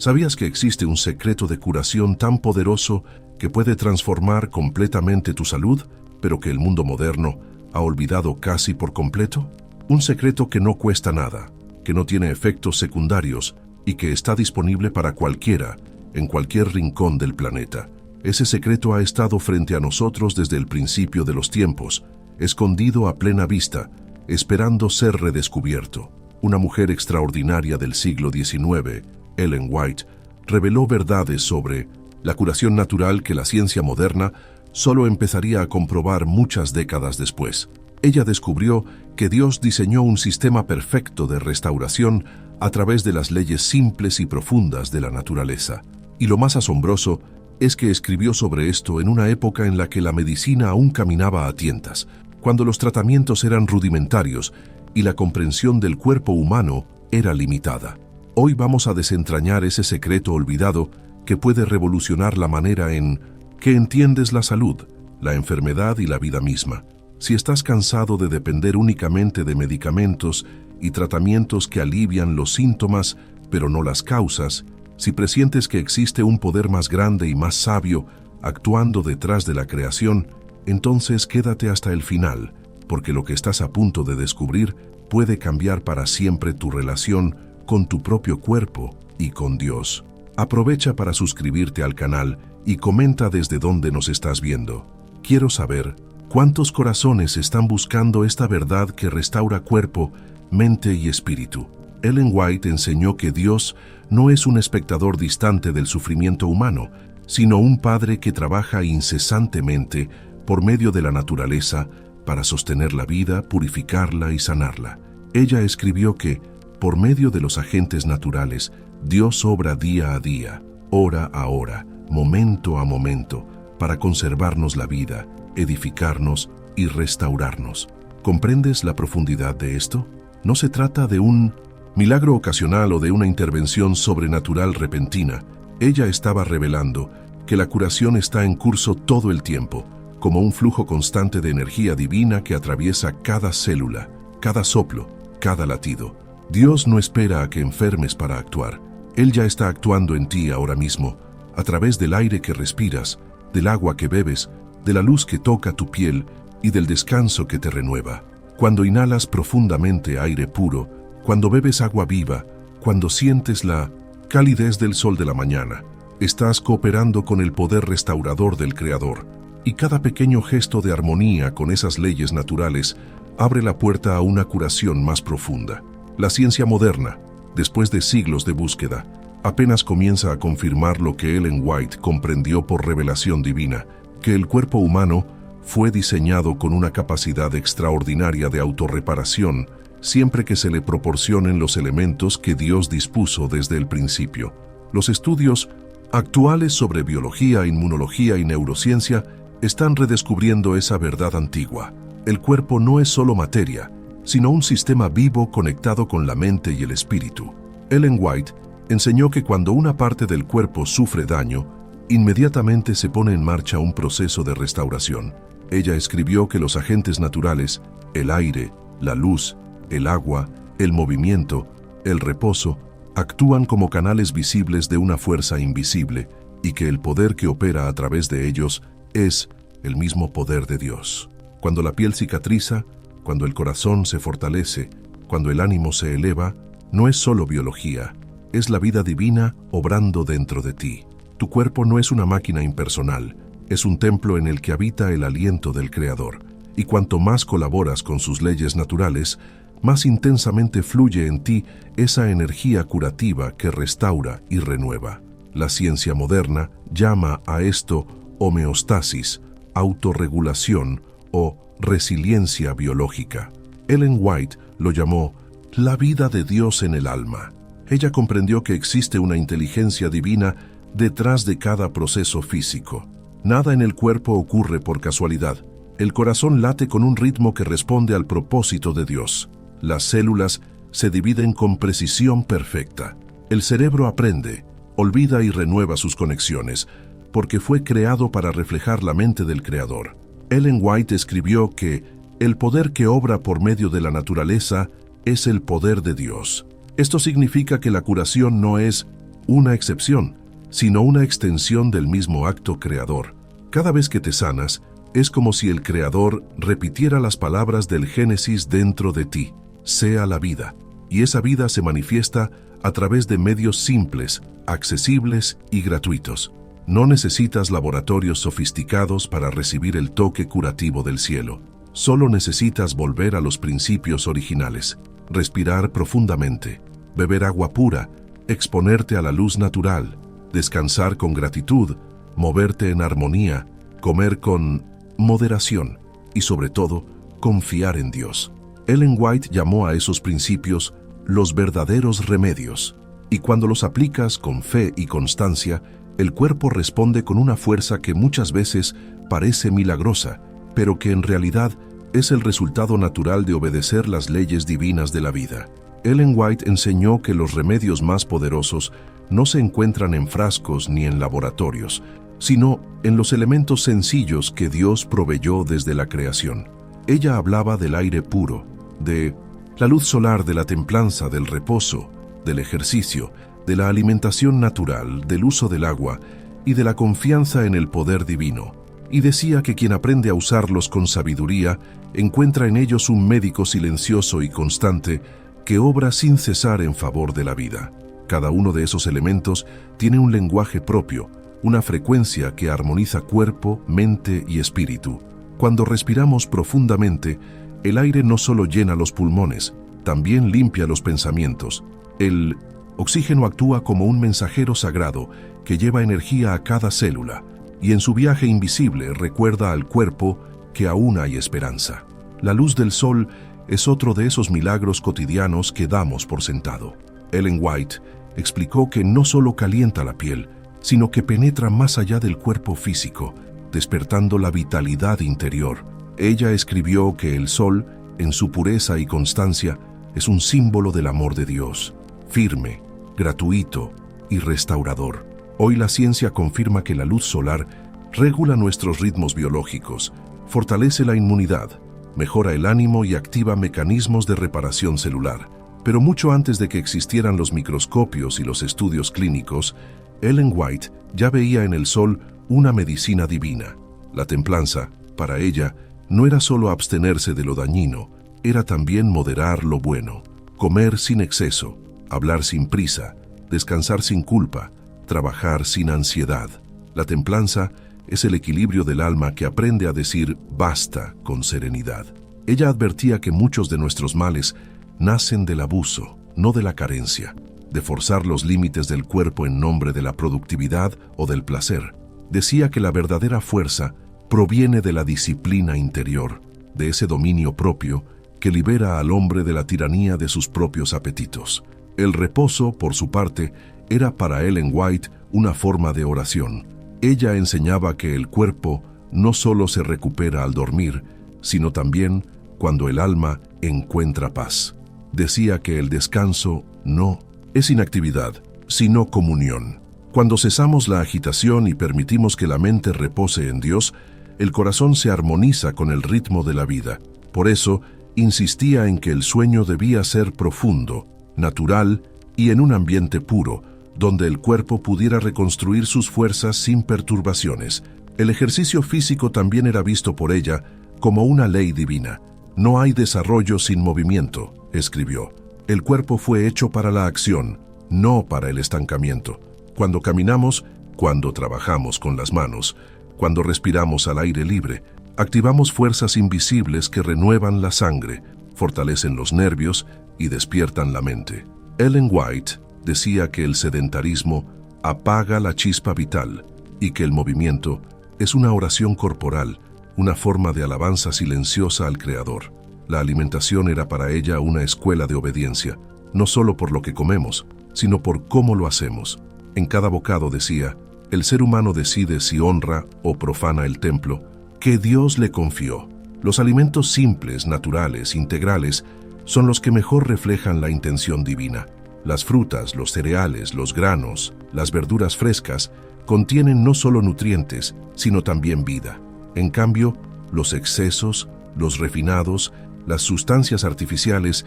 ¿Sabías que existe un secreto de curación tan poderoso que puede transformar completamente tu salud, pero que el mundo moderno ha olvidado casi por completo? Un secreto que no cuesta nada, que no tiene efectos secundarios y que está disponible para cualquiera, en cualquier rincón del planeta. Ese secreto ha estado frente a nosotros desde el principio de los tiempos, escondido a plena vista, esperando ser redescubierto. Una mujer extraordinaria del siglo XIX, Ellen White, reveló verdades sobre la curación natural que la ciencia moderna solo empezaría a comprobar muchas décadas después. Ella descubrió que Dios diseñó un sistema perfecto de restauración a través de las leyes simples y profundas de la naturaleza. Y lo más asombroso es que escribió sobre esto en una época en la que la medicina aún caminaba a tientas, cuando los tratamientos eran rudimentarios y la comprensión del cuerpo humano era limitada. Hoy vamos a desentrañar ese secreto olvidado que puede revolucionar la manera en que entiendes la salud, la enfermedad y la vida misma. Si estás cansado de depender únicamente de medicamentos y tratamientos que alivian los síntomas, pero no las causas, si presientes que existe un poder más grande y más sabio actuando detrás de la creación, entonces quédate hasta el final, porque lo que estás a punto de descubrir puede cambiar para siempre tu relación con tu propio cuerpo y con Dios. Aprovecha para suscribirte al canal y comenta desde dónde nos estás viendo. Quiero saber cuántos corazones están buscando esta verdad que restaura cuerpo, mente y espíritu. Ellen White enseñó que Dios no es un espectador distante del sufrimiento humano, sino un Padre que trabaja incesantemente por medio de la naturaleza para sostener la vida, purificarla y sanarla. Ella escribió que, por medio de los agentes naturales, Dios obra día a día, hora a hora, momento a momento, para conservarnos la vida, edificarnos y restaurarnos. ¿Comprendes la profundidad de esto? No se trata de un milagro ocasional o de una intervención sobrenatural repentina. Ella estaba revelando que la curación está en curso todo el tiempo, como un flujo constante de energía divina que atraviesa cada célula, cada soplo, cada latido. Dios no espera a que enfermes para actuar. Él ya está actuando en ti ahora mismo, a través del aire que respiras, del agua que bebes, de la luz que toca tu piel y del descanso que te renueva. Cuando inhalas profundamente aire puro, cuando bebes agua viva, cuando sientes la calidez del sol de la mañana, estás cooperando con el poder restaurador del Creador, y cada pequeño gesto de armonía con esas leyes naturales abre la puerta a una curación más profunda. La ciencia moderna, después de siglos de búsqueda, apenas comienza a confirmar lo que Ellen White comprendió por revelación divina, que el cuerpo humano fue diseñado con una capacidad extraordinaria de autorreparación siempre que se le proporcionen los elementos que Dios dispuso desde el principio. Los estudios actuales sobre biología, inmunología y neurociencia están redescubriendo esa verdad antigua. El cuerpo no es solo materia, sino un sistema vivo conectado con la mente y el espíritu. Ellen White enseñó que cuando una parte del cuerpo sufre daño, inmediatamente se pone en marcha un proceso de restauración. Ella escribió que los agentes naturales, el aire, la luz, el agua, el movimiento, el reposo, actúan como canales visibles de una fuerza invisible y que el poder que opera a través de ellos es el mismo poder de Dios. Cuando la piel cicatriza, cuando el corazón se fortalece, cuando el ánimo se eleva, no es solo biología, es la vida divina obrando dentro de ti. Tu cuerpo no es una máquina impersonal, es un templo en el que habita el aliento del Creador, y cuanto más colaboras con sus leyes naturales, más intensamente fluye en ti esa energía curativa que restaura y renueva. La ciencia moderna llama a esto homeostasis, autorregulación o resiliencia biológica. Ellen White lo llamó la vida de Dios en el alma. Ella comprendió que existe una inteligencia divina detrás de cada proceso físico. Nada en el cuerpo ocurre por casualidad. El corazón late con un ritmo que responde al propósito de Dios. Las células se dividen con precisión perfecta. El cerebro aprende, olvida y renueva sus conexiones, porque fue creado para reflejar la mente del Creador. Ellen White escribió que el poder que obra por medio de la naturaleza es el poder de Dios. Esto significa que la curación no es una excepción, sino una extensión del mismo acto creador. Cada vez que te sanas, es como si el Creador repitiera las palabras del Génesis dentro de ti: sea la vida. Y esa vida se manifiesta a través de medios simples, accesibles y gratuitos. No necesitas laboratorios sofisticados para recibir el toque curativo del cielo. Solo necesitas volver a los principios originales, respirar profundamente, beber agua pura, exponerte a la luz natural, descansar con gratitud, moverte en armonía, comer con moderación y, sobre todo, confiar en Dios. Ellen White llamó a esos principios los verdaderos remedios, y cuando los aplicas con fe y constancia, el cuerpo responde con una fuerza que muchas veces parece milagrosa, pero que en realidad es el resultado natural de obedecer las leyes divinas de la vida. Ellen White enseñó que los remedios más poderosos no se encuentran en frascos ni en laboratorios, sino en los elementos sencillos que Dios proveyó desde la creación. Ella hablaba del aire puro, de la luz solar, de la templanza, del reposo, del ejercicio, de la alimentación natural, del uso del agua y de la confianza en el poder divino. Y decía que quien aprende a usarlos con sabiduría encuentra en ellos un médico silencioso y constante que obra sin cesar en favor de la vida. Cada uno de esos elementos tiene un lenguaje propio, una frecuencia que armoniza cuerpo, mente y espíritu. Cuando respiramos profundamente, el aire no solo llena los pulmones, también limpia los pensamientos. El oxígeno actúa como un mensajero sagrado que lleva energía a cada célula, y en su viaje invisible recuerda al cuerpo que aún hay esperanza. La luz del sol es otro de esos milagros cotidianos que damos por sentado. Ellen White explicó que no solo calienta la piel, sino que penetra más allá del cuerpo físico, despertando la vitalidad interior. Ella escribió que el sol, en su pureza y constancia, es un símbolo del amor de Dios, firme, gratuito y restaurador. Hoy la ciencia confirma que la luz solar regula nuestros ritmos biológicos, fortalece la inmunidad, mejora el ánimo y activa mecanismos de reparación celular. Pero mucho antes de que existieran los microscopios y los estudios clínicos, Ellen White ya veía en el sol una medicina divina. La templanza, para ella, no era solo abstenerse de lo dañino, era también moderar lo bueno, comer sin exceso, hablar sin prisa, descansar sin culpa, trabajar sin ansiedad. La templanza es el equilibrio del alma que aprende a decir basta con serenidad. Ella advertía que muchos de nuestros males nacen del abuso, no de la carencia, de forzar los límites del cuerpo en nombre de la productividad o del placer. Decía que la verdadera fuerza proviene de la disciplina interior, de ese dominio propio que libera al hombre de la tiranía de sus propios apetitos. El reposo, por su parte, era para Ellen White una forma de oración. Ella enseñaba que el cuerpo no solo se recupera al dormir, sino también cuando el alma encuentra paz. Decía que el descanso no es inactividad, sino comunión. Cuando cesamos la agitación y permitimos que la mente repose en Dios, el corazón se armoniza con el ritmo de la vida. Por eso, insistía en que el sueño debía ser profundo, natural y en un ambiente puro, donde el cuerpo pudiera reconstruir sus fuerzas sin perturbaciones. El ejercicio físico también era visto por ella como una ley divina. No hay desarrollo sin movimiento, escribió. El cuerpo fue hecho para la acción, no para el estancamiento. Cuando caminamos, cuando trabajamos con las manos, cuando respiramos al aire libre, activamos fuerzas invisibles que renuevan la sangre, fortalecen los nervios y despiertan la mente. Ellen White decía que el sedentarismo apaga la chispa vital y que el movimiento es una oración corporal, una forma de alabanza silenciosa al Creador. La alimentación era para ella una escuela de obediencia, no solo por lo que comemos, sino por cómo lo hacemos. En cada bocado, decía, el ser humano decide si honra o profana el templo que Dios le confió. Los alimentos simples, naturales, integrales, son los que mejor reflejan la intención divina. Las frutas, los cereales, los granos, las verduras frescas contienen no solo nutrientes, sino también vida. En cambio, los excesos, los refinados, las sustancias artificiales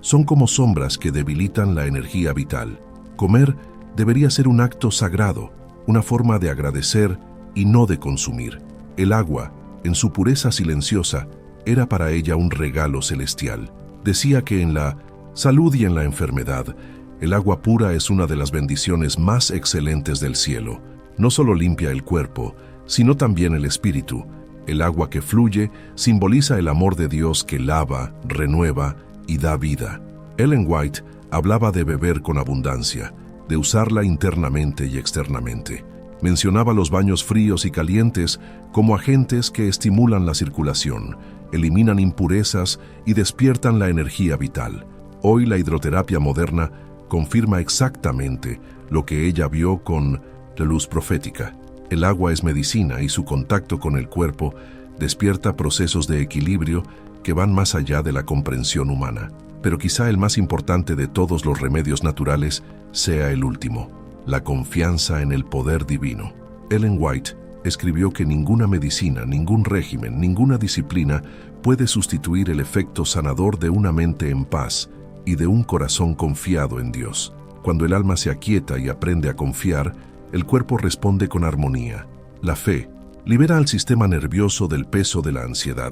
son como sombras que debilitan la energía vital. Comer debería ser un acto sagrado, una forma de agradecer y no de consumir. El agua, en su pureza silenciosa, era para ella un regalo celestial. Decía que en la salud y en la enfermedad, el agua pura es una de las bendiciones más excelentes del cielo. No solo limpia el cuerpo, sino también el espíritu. El agua que fluye simboliza el amor de Dios que lava, renueva y da vida. Ellen White hablaba de beber con abundancia, de usarla internamente y externamente. Mencionaba los baños fríos y calientes como agentes que estimulan la circulación, eliminan impurezas y despiertan la energía vital. Hoy la hidroterapia moderna confirma exactamente lo que ella vio con la luz profética. El agua es medicina y su contacto con el cuerpo despierta procesos de equilibrio que van más allá de la comprensión humana. Pero quizá el más importante de todos los remedios naturales sea el último, la confianza en el poder divino. Ellen White escribió que ninguna medicina, ningún régimen, ninguna disciplina puede sustituir el efecto sanador de una mente en paz y de un corazón confiado en Dios. Cuando el alma se aquieta y aprende a confiar, el cuerpo responde con armonía. La fe libera al sistema nervioso del peso de la ansiedad,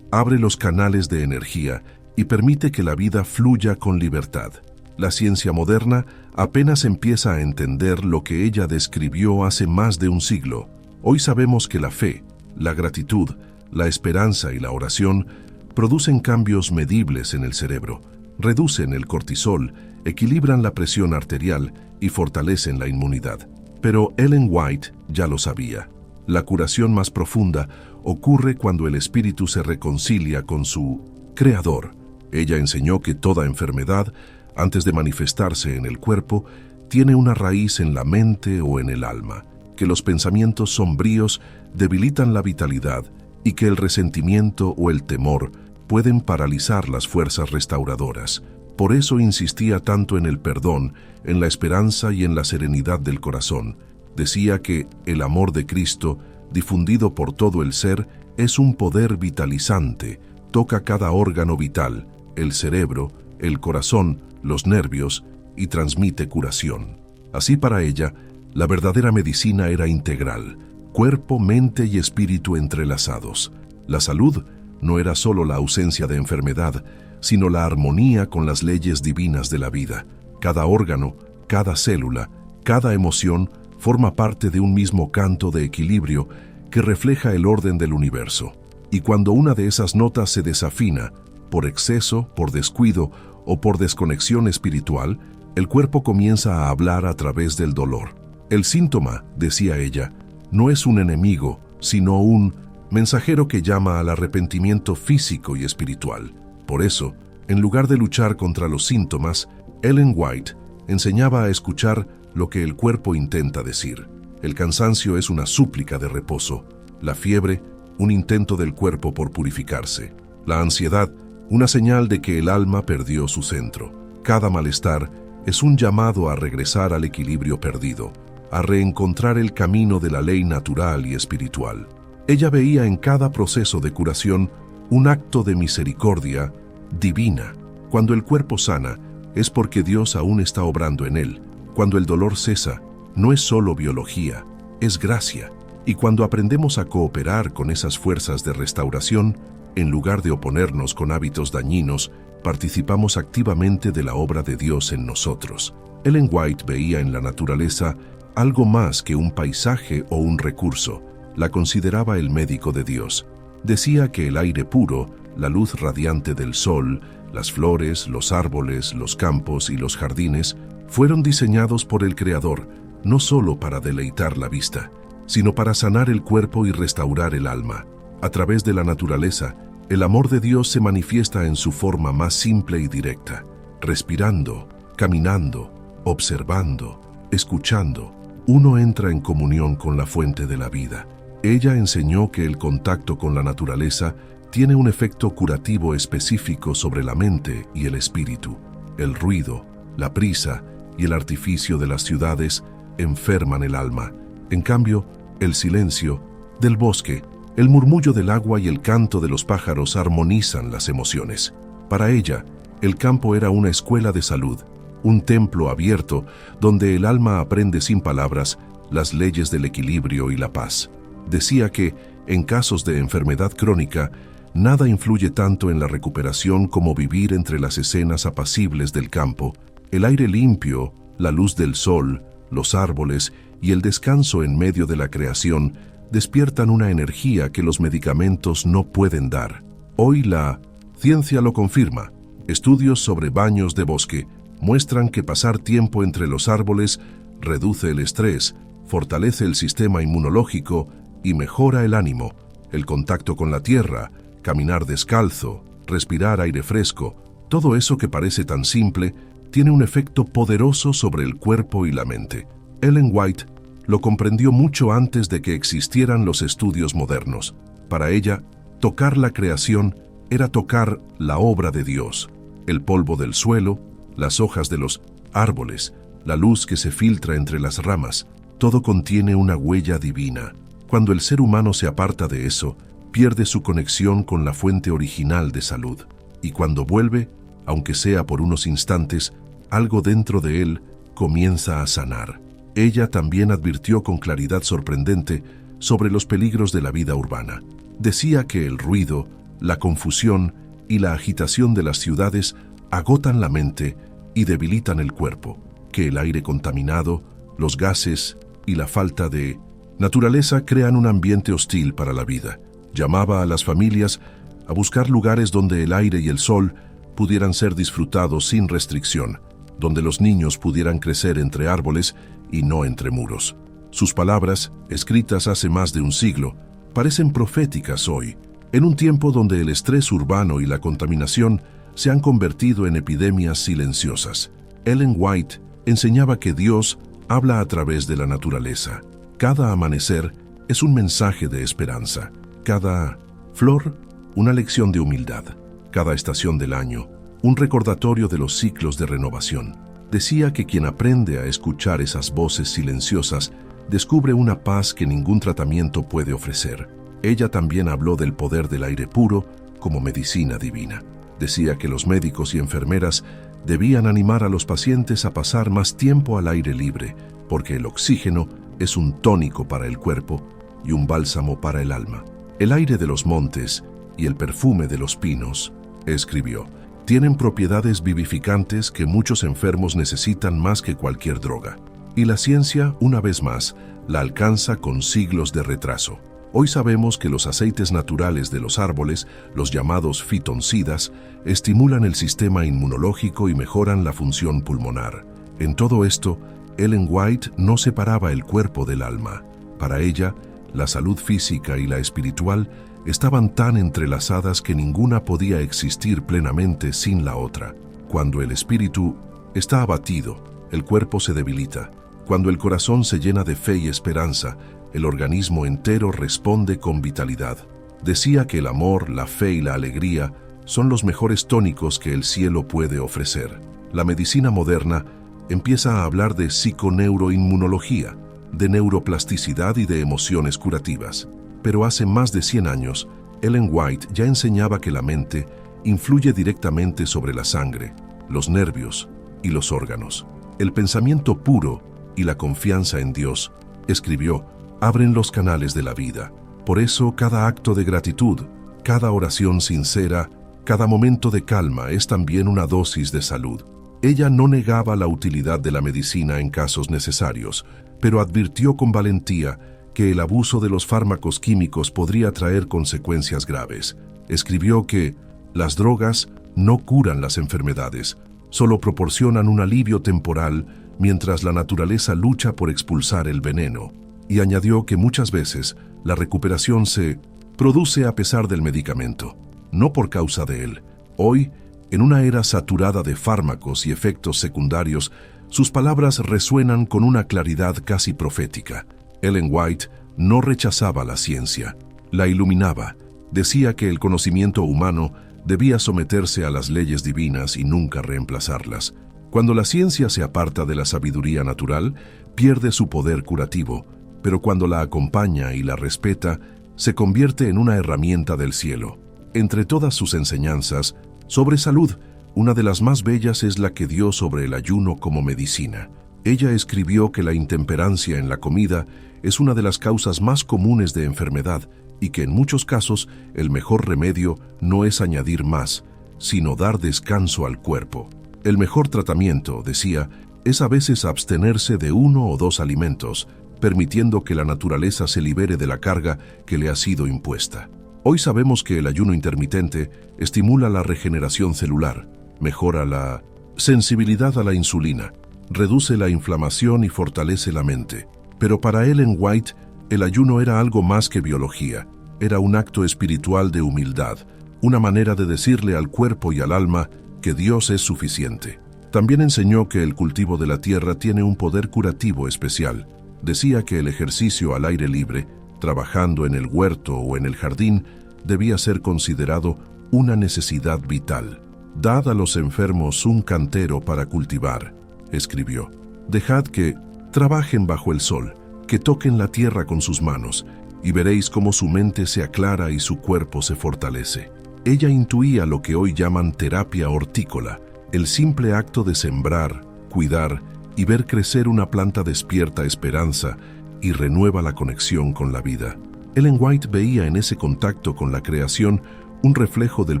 abre los canales de energía y permite que la vida fluya con libertad. La ciencia moderna apenas empieza a entender lo que ella describió hace más de un siglo. Hoy sabemos que la fe, la gratitud, la esperanza y la oración producen cambios medibles en el cerebro, reducen el cortisol, equilibran la presión arterial y fortalecen la inmunidad. Pero Ellen White ya lo sabía. La curación más profunda ocurre cuando el espíritu se reconcilia con su Creador. Ella enseñó que toda enfermedad, antes de manifestarse en el cuerpo, tiene una raíz en la mente o en el alma, que los pensamientos sombríos debilitan la vitalidad y que el resentimiento o el temor pueden paralizar las fuerzas restauradoras. Por eso insistía tanto en el perdón, en la esperanza y en la serenidad del corazón. Decía que el amor de Cristo, difundido por todo el ser, es un poder vitalizante, toca cada órgano vital, el cerebro, el corazón, los nervios, y transmite curación. Así para ella, la verdadera medicina era integral, cuerpo, mente y espíritu entrelazados. La salud no era solo la ausencia de enfermedad, sino la armonía con las leyes divinas de la vida. Cada órgano, cada célula, cada emoción forma parte de un mismo canto de equilibrio que refleja el orden del universo. Y cuando una de esas notas se desafina, por exceso, por descuido o por desconexión espiritual, el cuerpo comienza a hablar a través del dolor. El síntoma, decía ella, no es un enemigo, sino un mensajero que llama al arrepentimiento físico y espiritual. Por eso, en lugar de luchar contra los síntomas, Ellen White enseñaba a escuchar lo que el cuerpo intenta decir. El cansancio es una súplica de reposo, la fiebre, un intento del cuerpo por purificarse, la ansiedad, una señal de que el alma perdió su centro. Cada malestar es un llamado a regresar al equilibrio perdido, a reencontrar el camino de la ley natural y espiritual. Ella veía en cada proceso de curación un acto de misericordia divina. Cuando el cuerpo sana, es porque Dios aún está obrando en él. Cuando el dolor cesa, no es solo biología, es gracia. Y cuando aprendemos a cooperar con esas fuerzas de restauración, en lugar de oponernos con hábitos dañinos, participamos activamente de la obra de Dios en nosotros. Ellen White veía en la naturaleza algo más que un paisaje o un recurso. La consideraba el médico de Dios. Decía que el aire puro, la luz radiante del sol, las flores, los árboles, los campos y los jardines fueron diseñados por el Creador, no solo para deleitar la vista, sino para sanar el cuerpo y restaurar el alma. A través de la naturaleza, el amor de Dios se manifiesta en su forma más simple y directa, respirando, caminando, observando, escuchando. Uno entra en comunión con la fuente de la vida. Ella enseñó que el contacto con la naturaleza tiene un efecto curativo específico sobre la mente y el espíritu. El ruido, la prisa y el artificio de las ciudades enferman el alma. En cambio, el silencio del bosque, el murmullo del agua y el canto de los pájaros armonizan las emociones. Para ella, el campo era una escuela de salud, un templo abierto donde el alma aprende sin palabras las leyes del equilibrio y la paz. Decía que, en casos de enfermedad crónica, nada influye tanto en la recuperación como vivir entre las escenas apacibles del campo, el aire limpio, la luz del sol, los árboles y el descanso en medio de la creación despiertan una energía que los medicamentos no pueden dar. Hoy la ciencia lo confirma. Estudios sobre baños de bosque muestran que pasar tiempo entre los árboles reduce el estrés, fortalece el sistema inmunológico y mejora el ánimo. El contacto con la tierra, caminar descalzo, respirar aire fresco, todo eso que parece tan simple, tiene un efecto poderoso sobre el cuerpo y la mente. Ellen White lo comprendió mucho antes de que existieran los estudios modernos. Para ella, tocar la creación era tocar la obra de Dios, el polvo del suelo, las hojas de los árboles, la luz que se filtra entre las ramas. Todo contiene una huella divina. Cuando el ser humano se aparta de eso, pierde su conexión con la fuente original de salud. Y cuando vuelve, aunque sea por unos instantes, algo dentro de él comienza a sanar. Ella también advirtió con claridad sorprendente sobre los peligros de la vida urbana. Decía que el ruido, la confusión y la agitación de las ciudades agotan la mente y debilitan el cuerpo, que el aire contaminado, los gases y la falta de naturaleza crean un ambiente hostil para la vida. Llamaba a las familias a buscar lugares donde el aire y el sol pudieran ser disfrutados sin restricción, donde los niños pudieran crecer entre árboles y no entre muros. Sus palabras, escritas hace más de un siglo, parecen proféticas hoy, en un tiempo donde el estrés urbano y la contaminación se han convertido en epidemias silenciosas. Ellen White enseñaba que Dios habla a través de la naturaleza. Cada amanecer es un mensaje de esperanza. Cada flor, una lección de humildad. Cada estación del año, un recordatorio de los ciclos de renovación. Decía que quien aprende a escuchar esas voces silenciosas descubre una paz que ningún tratamiento puede ofrecer. Ella también habló del poder del aire puro como medicina divina. Decía que los médicos y enfermeras debían animar a los pacientes a pasar más tiempo al aire libre, porque el oxígeno es un tónico para el cuerpo y un bálsamo para el alma. El aire de los montes y el perfume de los pinos, escribió, tienen propiedades vivificantes que muchos enfermos necesitan más que cualquier droga. Y la ciencia, una vez más, la alcanza con siglos de retraso. Hoy sabemos que los aceites naturales de los árboles, los llamados fitoncidas, estimulan el sistema inmunológico y mejoran la función pulmonar. En todo esto, Ellen White no separaba el cuerpo del alma. Para ella, la salud física y la espiritual estaban tan entrelazadas que ninguna podía existir plenamente sin la otra. Cuando el espíritu está abatido, el cuerpo se debilita. Cuando el corazón se llena de fe y esperanza, el organismo entero responde con vitalidad. Decía que el amor, la fe y la alegría son los mejores tónicos que el cielo puede ofrecer. La medicina moderna empieza a hablar de psiconeuroinmunología, de neuroplasticidad y de emociones curativas. Pero hace más de 100 años, Ellen White ya enseñaba que la mente influye directamente sobre la sangre, los nervios y los órganos. El pensamiento puro y la confianza en Dios, escribió, abren los canales de la vida. Por eso cada acto de gratitud, cada oración sincera, cada momento de calma es también una dosis de salud. Ella no negaba la utilidad de la medicina en casos necesarios, pero advirtió con valentía que el abuso de los fármacos químicos podría traer consecuencias graves. Escribió que las drogas no curan las enfermedades, solo proporcionan un alivio temporal mientras la naturaleza lucha por expulsar el veneno. Y añadió que muchas veces la recuperación se produce a pesar del medicamento, no por causa de él. Hoy, en una era saturada de fármacos y efectos secundarios, sus palabras resuenan con una claridad casi profética. Ellen White no rechazaba la ciencia, la iluminaba. Decía que el conocimiento humano debía someterse a las leyes divinas y nunca reemplazarlas. Cuando la ciencia se aparta de la sabiduría natural, pierde su poder curativo, pero cuando la acompaña y la respeta, se convierte en una herramienta del cielo. Entre todas sus enseñanzas sobre salud, Una de las más bellas es la que dio sobre el ayuno como medicina. Ella escribió que la intemperancia en la comida es una de las causas más comunes de enfermedad y que en muchos casos el mejor remedio no es añadir más, sino dar descanso al cuerpo. El mejor tratamiento, decía, es a veces abstenerse de 1 o 2 alimentos, permitiendo que la naturaleza se libere de la carga que le ha sido impuesta. Hoy sabemos que el ayuno intermitente estimula la regeneración celular, mejora la sensibilidad a la insulina, reduce la inflamación y fortalece la mente. Pero para Ellen White, el ayuno era algo más que biología, era un acto espiritual de humildad, una manera de decirle al cuerpo y al alma que Dios es suficiente. También enseñó que el cultivo de la tierra tiene un poder curativo especial. Decía que el ejercicio al aire libre, trabajando en el huerto o en el jardín, debía ser considerado una necesidad vital. «Dad a los enfermos un cantero para cultivar», escribió. «Dejad que trabajen bajo el sol, que toquen la tierra con sus manos, y veréis cómo su mente se aclara y su cuerpo se fortalece». Ella intuía lo que hoy llaman terapia hortícola, el simple acto de sembrar, cuidar y ver crecer una planta despierta esperanza y renueva la conexión con la vida. Ellen White veía en ese contacto con la creación un reflejo del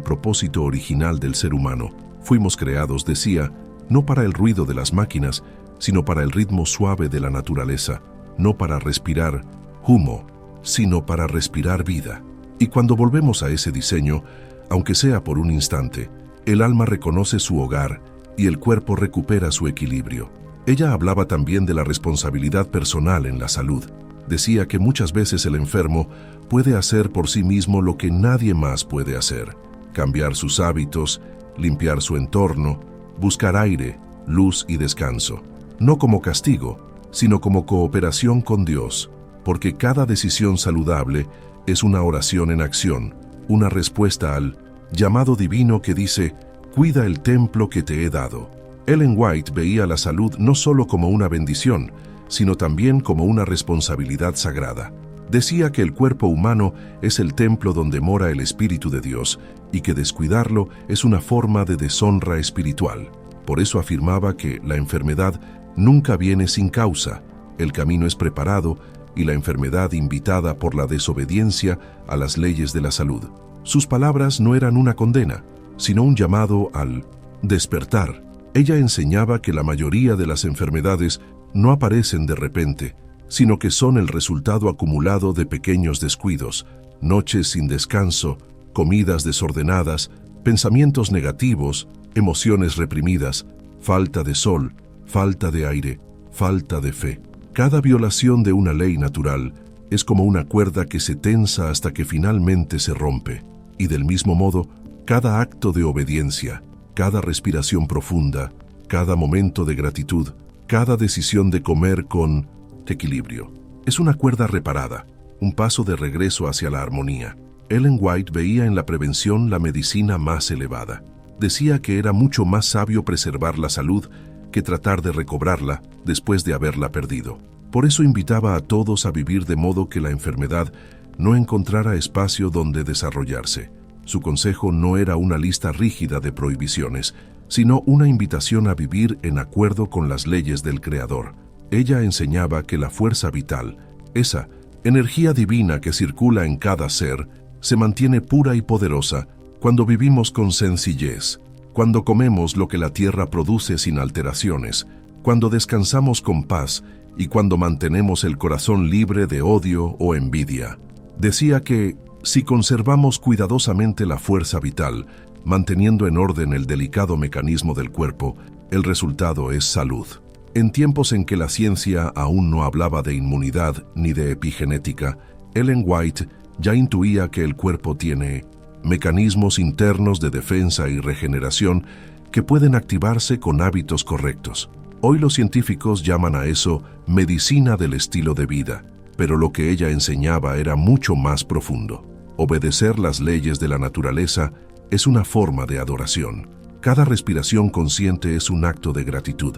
propósito original del ser humano. Fuimos creados, decía, no para el ruido de las máquinas, sino para el ritmo suave de la naturaleza, no para respirar humo, sino para respirar vida. Y cuando volvemos a ese diseño, aunque sea por un instante, el alma reconoce su hogar y el cuerpo recupera su equilibrio. Ella hablaba también de la responsabilidad personal en la salud. Decía que muchas veces el enfermo puede hacer por sí mismo lo que nadie más puede hacer: cambiar sus hábitos, limpiar su entorno, buscar aire, luz y descanso. No como castigo, sino como cooperación con Dios, porque cada decisión saludable es una oración en acción, una respuesta al llamado divino que dice: «Cuida el templo que te he dado». Ellen White veía la salud no solo como una bendición, sino también como una responsabilidad sagrada. Decía que el cuerpo humano es el templo donde mora el Espíritu de Dios y que descuidarlo es una forma de deshonra espiritual. Por eso afirmaba que la enfermedad nunca viene sin causa, el camino es preparado y la enfermedad invitada por la desobediencia a las leyes de la salud. Sus palabras no eran una condena, sino un llamado al despertar. Ella enseñaba que la mayoría de las enfermedades no aparecen de repente, sino que son el resultado acumulado de pequeños descuidos, noches sin descanso, comidas desordenadas, pensamientos negativos, emociones reprimidas, falta de sol, falta de aire, falta de fe. Cada violación de una ley natural es como una cuerda que se tensa hasta que finalmente se rompe. Y del mismo modo, cada acto de obediencia, cada respiración profunda, cada momento de gratitud, cada decisión de comer con equilibrio, es una cuerda reparada, un paso de regreso hacia la armonía. Ellen White veía en la prevención la medicina más elevada. Decía que era mucho más sabio preservar la salud que tratar de recobrarla después de haberla perdido. Por eso invitaba a todos a vivir de modo que la enfermedad no encontrara espacio donde desarrollarse. Su consejo no era una lista rígida de prohibiciones, sino una invitación a vivir en acuerdo con las leyes del Creador. Ella enseñaba que la fuerza vital, esa energía divina que circula en cada ser, se mantiene pura y poderosa cuando vivimos con sencillez, cuando comemos lo que la tierra produce sin alteraciones, cuando descansamos con paz y cuando mantenemos el corazón libre de odio o envidia. Decía que si conservamos cuidadosamente la fuerza vital, manteniendo en orden el delicado mecanismo del cuerpo, el resultado es salud. En tiempos en que la ciencia aún no hablaba de inmunidad ni de epigenética, Ellen White ya intuía que el cuerpo tiene mecanismos internos de defensa y regeneración que pueden activarse con hábitos correctos. Hoy los científicos llaman a eso medicina del estilo de vida, pero lo que ella enseñaba era mucho más profundo. Obedecer las leyes de la naturaleza es una forma de adoración. Cada respiración consciente es un acto de gratitud.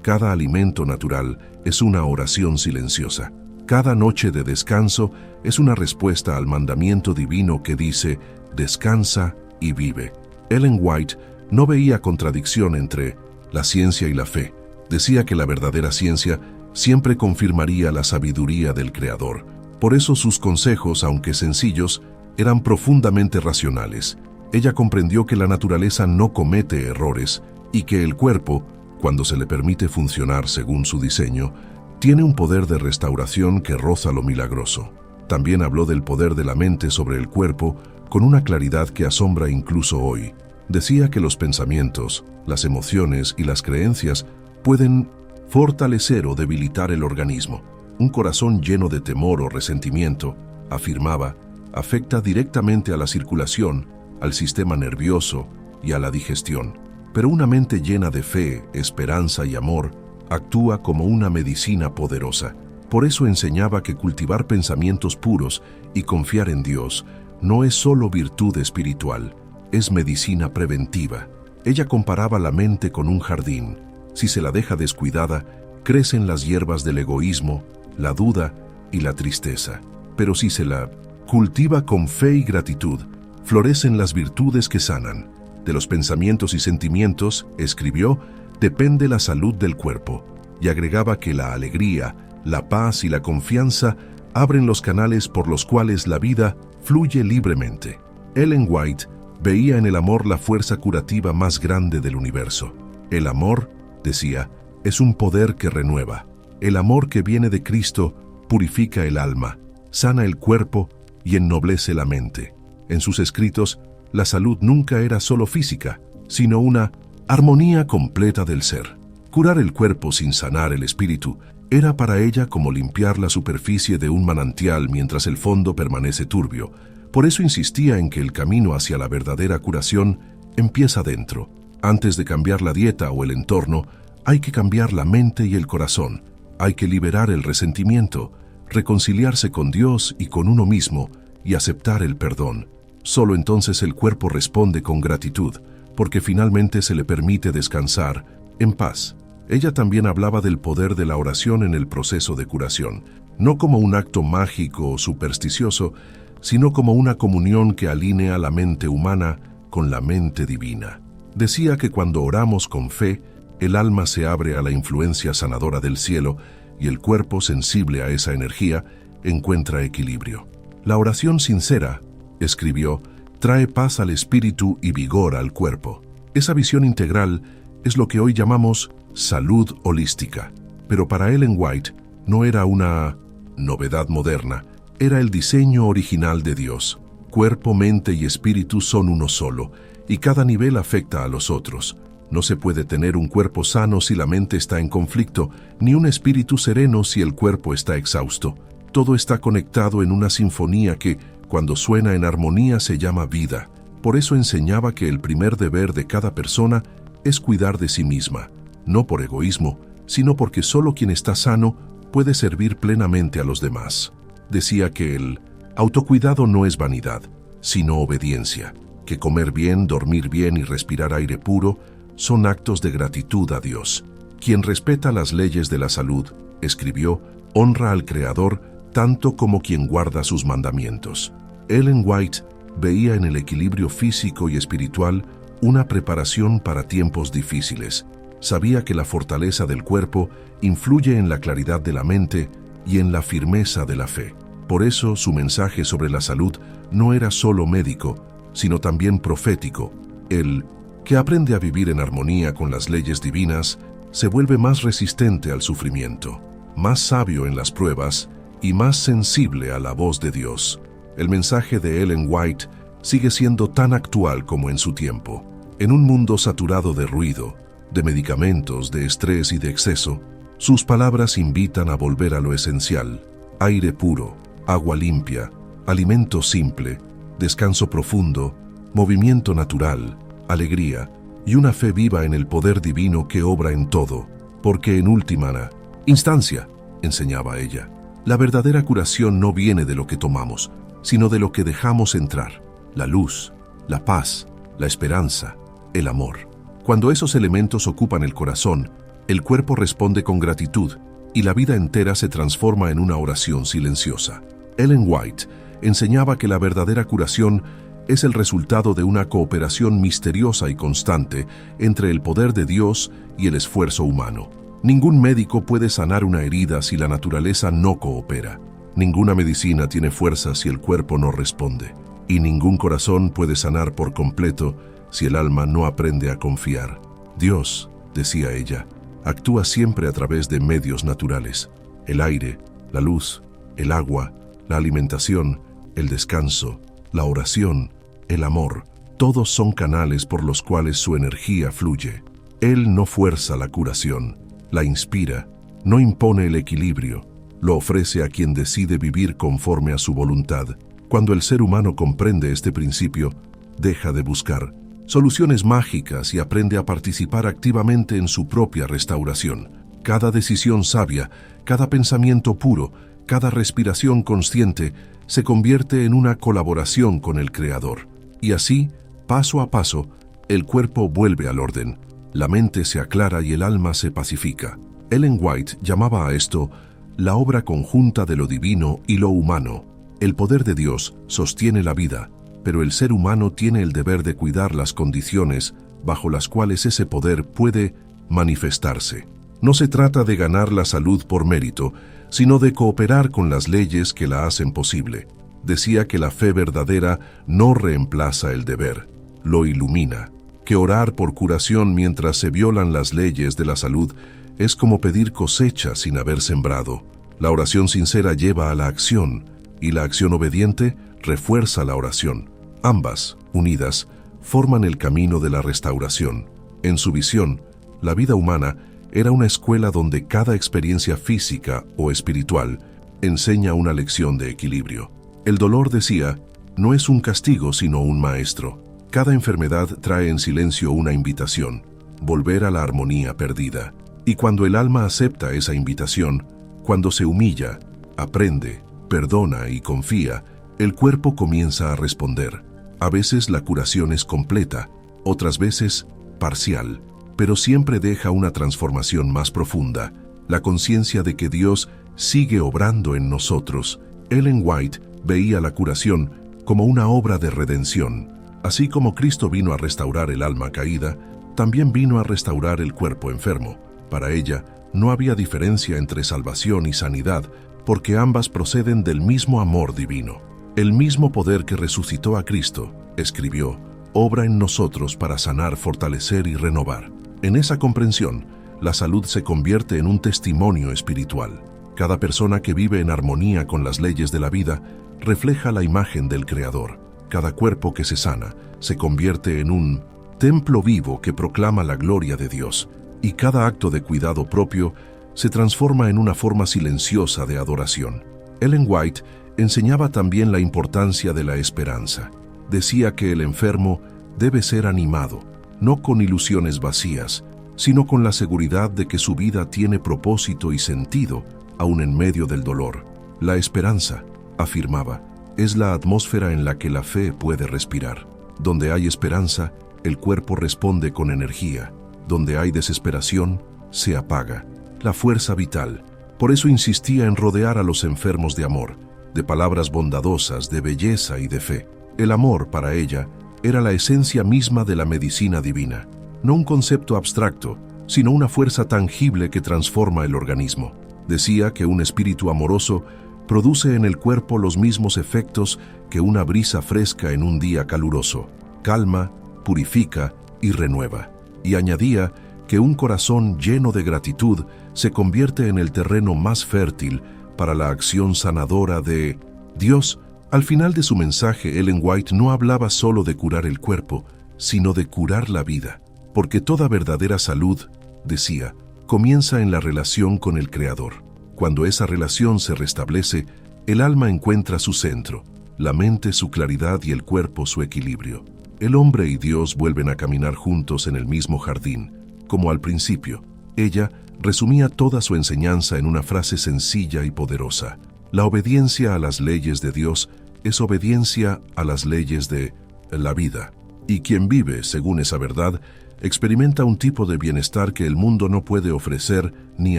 Cada alimento natural es una oración silenciosa. Cada noche de descanso es una respuesta al mandamiento divino que dice: descansa y vive. Ellen White No veía contradicción entre la ciencia y la fe. Decía que la verdadera ciencia siempre confirmaría la sabiduría del Creador. Por eso sus consejos, aunque sencillos, eran profundamente racionales. Ella comprendió que la naturaleza no comete errores y que el cuerpo, cuando se le permite funcionar según su diseño, tiene un poder de restauración que roza lo milagroso. También habló del poder de la mente sobre el cuerpo con una claridad que asombra incluso hoy. Decía que los pensamientos, las emociones y las creencias pueden fortalecer o debilitar el organismo. Un corazón lleno de temor o resentimiento, afirmaba, afecta directamente a la circulación, al sistema nervioso y a la digestión. Pero una mente llena de fe, esperanza y amor actúa como una medicina poderosa. Por eso enseñaba que cultivar pensamientos puros y confiar en Dios no es solo virtud espiritual, es medicina preventiva. Ella comparaba la mente con un jardín. Si se la deja descuidada, crecen las hierbas del egoísmo, la duda y la tristeza. Pero si se la cultiva con fe y gratitud, florecen las virtudes que sanan. De los pensamientos y sentimientos, escribió, depende la salud del cuerpo, y agregaba que la alegría, la paz y la confianza abren los canales por los cuales la vida fluye libremente. Ellen White veía en el amor la fuerza curativa más grande del universo. El amor, decía, es un poder que renueva. El amor que viene de Cristo purifica el alma, sana el cuerpo y ennoblece la mente. En sus escritos, la salud nunca era solo física, sino una armonía completa del ser. Curar el cuerpo sin sanar el espíritu era para ella como limpiar la superficie de un manantial mientras el fondo permanece turbio. Por eso insistía en que el camino hacia la verdadera curación empieza dentro. Antes de cambiar la dieta o el entorno, hay que cambiar la mente y el corazón. Hay que liberar el resentimiento, reconciliarse con Dios y con uno mismo y aceptar el perdón. Solo entonces el cuerpo responde con gratitud, porque finalmente se le permite descansar en paz. Ella también hablaba del poder de la oración en el proceso de curación, no como un acto mágico o supersticioso, sino como una comunión que alinea la mente humana con la mente divina. Decía que cuando oramos con fe, el alma se abre a la influencia sanadora del cielo y el cuerpo, sensible a esa energía, encuentra equilibrio. La oración sincera, escribió, trae paz al espíritu y vigor al cuerpo. Esa visión integral es lo que hoy llamamos salud holística. Pero para Ellen White no era una novedad moderna, era el diseño original de Dios. Cuerpo, mente y espíritu son uno solo, y cada nivel afecta a los otros. No se puede tener un cuerpo sano si la mente está en conflicto, ni un espíritu sereno si el cuerpo está exhausto. Todo está conectado en una sinfonía que, cuando suena en armonía, se llama vida. Por eso enseñaba que el primer deber de cada persona es cuidar de sí misma, no por egoísmo, sino porque solo quien está sano puede servir plenamente a los demás. Decía que el autocuidado no es vanidad, sino obediencia, que comer bien, dormir bien y respirar aire puro son actos de gratitud a Dios. Quien respeta las leyes de la salud, escribió, honra al Creador tanto como quien guarda sus mandamientos. Ellen White veía en el equilibrio físico y espiritual una preparación para tiempos difíciles. Sabía que la fortaleza del cuerpo influye en la claridad de la mente y en la firmeza de la fe. Por eso su mensaje sobre la salud no era solo médico, sino también profético. El que aprende a vivir en armonía con las leyes divinas se vuelve más resistente al sufrimiento, más sabio en las pruebas y más sensible a la voz de Dios. El mensaje de Ellen White sigue siendo tan actual como en su tiempo. En un mundo saturado de ruido, de medicamentos, de estrés y de exceso, sus palabras invitan a volver a lo esencial: aire puro, agua limpia, alimento simple, descanso profundo, movimiento natural, alegría y una fe viva en el poder divino que obra en todo, porque en última instancia, enseñaba ella, la verdadera curación no viene de lo que tomamos, sino de lo que dejamos entrar: la luz, la paz, la esperanza, el amor. Cuando esos elementos ocupan el corazón, el cuerpo responde con gratitud y la vida entera se transforma en una oración silenciosa. Ellen White enseñaba que la verdadera curación es el resultado de una cooperación misteriosa y constante entre el poder de Dios y el esfuerzo humano. Ningún médico puede sanar una herida si la naturaleza no coopera. Ninguna medicina tiene fuerza si el cuerpo no responde. Y ningún corazón puede sanar por completo si el alma no aprende a confiar. Dios, decía ella, actúa siempre a través de medios naturales: el aire, la luz, el agua, la alimentación, el descanso, la oración, el amor. Todos son canales por los cuales su energía fluye. Él no fuerza la curación, la inspira, no impone el equilibrio, lo ofrece a quien decide vivir conforme a su voluntad. Cuando el ser humano comprende este principio, deja de buscar soluciones mágicas y aprende a participar activamente en su propia restauración. Cada decisión sabia, cada pensamiento puro, cada respiración consciente se convierte en una colaboración con el Creador. Y así, paso a paso, el cuerpo vuelve al orden, la mente se aclara y el alma se pacifica. Ellen White llamaba a esto la obra conjunta de lo divino y lo humano. El poder de Dios sostiene la vida, pero el ser humano tiene el deber de cuidar las condiciones bajo las cuales ese poder puede manifestarse. No se trata de ganar la salud por mérito, sino de cooperar con las leyes que la hacen posible. Decía que la fe verdadera no reemplaza el deber, lo ilumina. Que orar por curación mientras se violan las leyes de la salud es como pedir cosecha sin haber sembrado. La oración sincera lleva a la acción, y la acción obediente refuerza la oración. Ambas, unidas, forman el camino de la restauración. En su visión, la vida humana era una escuela donde cada experiencia física o espiritual enseña una lección de equilibrio. El dolor, decía, no es un castigo sino un maestro. Cada enfermedad trae en silencio una invitación: volver a la armonía perdida. Y cuando el alma acepta esa invitación, cuando se humilla, aprende, perdona y confía, el cuerpo comienza a responder. A veces la curación es completa, otras veces parcial, pero siempre deja una transformación más profunda, la conciencia de que Dios sigue obrando en nosotros. Ellen White veía la curación como una obra de redención. Así como Cristo vino a restaurar el alma caída, también vino a restaurar el cuerpo enfermo. Para ella, no había diferencia entre salvación y sanidad, porque ambas proceden del mismo amor divino. El mismo poder que resucitó a Cristo, escribió, obra en nosotros para sanar, fortalecer y renovar. En esa comprensión, la salud se convierte en un testimonio espiritual. Cada persona que vive en armonía con las leyes de la vida refleja la imagen del Creador. Cada cuerpo que se sana se convierte en un templo vivo que proclama la gloria de Dios, y cada acto de cuidado propio se transforma en una forma silenciosa de adoración. Ellen White enseñaba también la importancia de la esperanza. Decía que el enfermo debe ser animado, no con ilusiones vacías, sino con la seguridad de que su vida tiene propósito y sentido, aun en medio del dolor. La esperanza, afirmaba, es la atmósfera en la que la fe puede respirar. Donde hay esperanza, el cuerpo responde con energía. Donde hay desesperación, se apaga la fuerza vital. Por eso insistía en rodear a los enfermos de amor, de palabras bondadosas, de belleza y de fe. El amor, para ella, era la esencia misma de la medicina divina. No un concepto abstracto, sino una fuerza tangible que transforma el organismo. Decía que un espíritu amoroso produce en el cuerpo los mismos efectos que una brisa fresca en un día caluroso: calma, purifica y renueva. Y añadía que un corazón lleno de gratitud se convierte en el terreno más fértil para la acción sanadora de Dios. Al final de su mensaje, Ellen White no hablaba solo de curar el cuerpo, sino de curar la vida, porque toda verdadera salud, decía, comienza en la relación con el Creador. Cuando esa relación se restablece, el alma encuentra su centro, la mente su claridad y el cuerpo su equilibrio. El hombre y Dios vuelven a caminar juntos en el mismo jardín, como al principio. Ella resumía toda su enseñanza en una frase sencilla y poderosa: la obediencia a las leyes de Dios es obediencia a las leyes de la vida. Y quien vive según esa verdad experimenta un tipo de bienestar que el mundo no puede ofrecer ni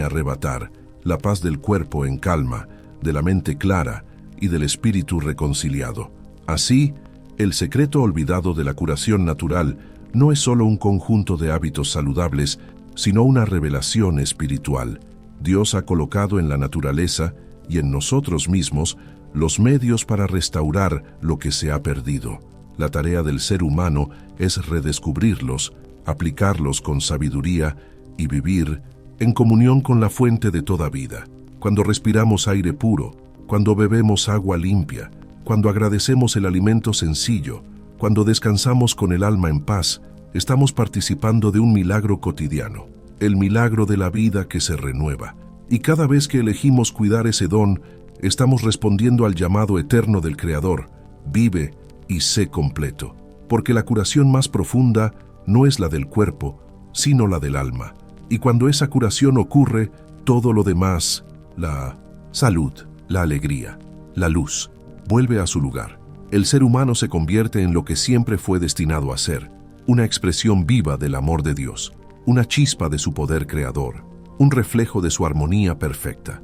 arrebatar: la paz del cuerpo en calma, de la mente clara y del espíritu reconciliado. Así, El secreto olvidado de la curación natural no es solo un conjunto de hábitos saludables, sino una revelación espiritual. Dios ha colocado en la naturaleza y en nosotros mismos los medios para restaurar lo que se ha perdido. La tarea del ser humano es redescubrirlos, aplicarlos con sabiduría y vivir en comunión con la fuente de toda vida. Cuando respiramos aire puro, cuando bebemos agua limpia, cuando agradecemos el alimento sencillo, cuando descansamos con el alma en paz, estamos participando de un milagro cotidiano, el milagro de la vida que se renueva. Y cada vez que elegimos cuidar ese don, estamos respondiendo al llamado eterno del Creador: vive y sé completo. Porque la curación más profunda no es la del cuerpo, sino la del alma. Y cuando esa curación ocurre, todo lo demás, la salud, la alegría, la luz, vuelve a su lugar. El ser humano se convierte en lo que siempre fue destinado a ser, una expresión viva del amor de Dios, una chispa de su poder creador, un reflejo de su armonía perfecta.